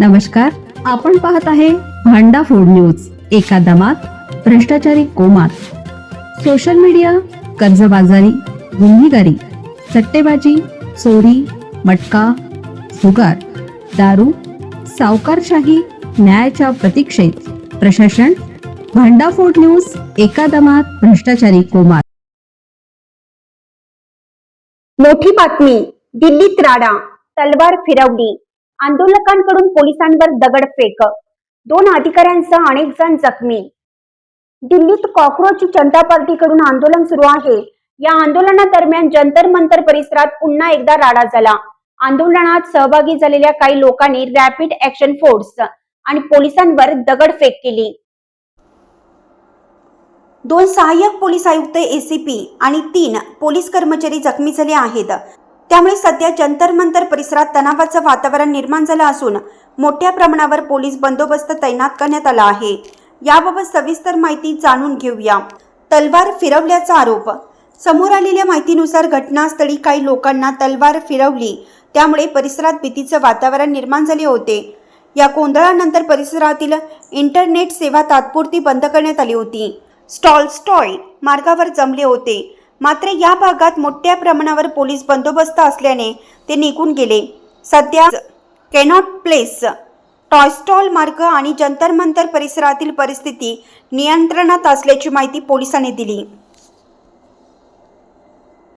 नमस्कार, आपण पाहत आहे भांडा फूड न्यूज. एका दमात भ्रष्टाचारी कोमात. सोशल मीडिया, कर्जबाजारी, गुन्हेगारी, सट्टेबाजी, चोरी, मटका, जुगार, दारू, सावकारशाही, न्यायाच्या प्रतीक्षेत प्रशासन. भांडा फूड न्यूज. एका दमात भ्रष्टाचारी कोमात. मोठी बातमी. दिल्लीत राडा, तलवार फिरवली, आंदोलकांकडून पोलिसांवर दगडफेक, 2 अधिकाऱ्यांसह अनेक जण जखमी. दिल्लीत कॉकरोच जनता पार्टीकडून आंदोलन सुरू आहे. या आंदोलनादरम्यान जंतर मंतर परिसरात पुन्हा एकदा राडा झाला. आंदोलनात सहभागी झालेल्या काही लोकांनी रॅपिड ऍक्शन फोर्स आणि पोलिसांवर दगडफेक केली. 2 सहाय्यक पोलीस आयुक्त, एसीपी आणि 3 पोलीस कर्मचारी जखमी झाले आहेत. त्यामुळे सध्या जंतर मंतर परिसरात तणावाचं वातावरण निर्माण झालं असून मोठ्या प्रमाणावर पोलीस बंदोबस्त तैनात करण्यात आला आहे. याबाबत सविस्तर माहिती जाणून घेऊया. तलवार फिरवल्याचा आरोप. समोर आलेल्या माहितीनुसार घटनास्थळी काही लोकांना तलवार फिरवली, त्यामुळे परिसरात भीतीचं वातावरण निर्माण झाले होते. या गोंधळानंतर परिसरातील इंटरनेट सेवा तात्पुरती बंद करण्यात आली होती. स्टॉल मार्गावर जमले होते. मात्र या भागात मोठ्या प्रमाणावर पोलीस बंदोबस्त असल्याने ते निघून गेले. सध्या कॅनॉट प्लेस, टॉय स्टॉल मार्ग आणि जंतर मंतर परिसरातील परिस्थिती नियंत्रणात असल्याची माहिती पोलिसांनी दिली.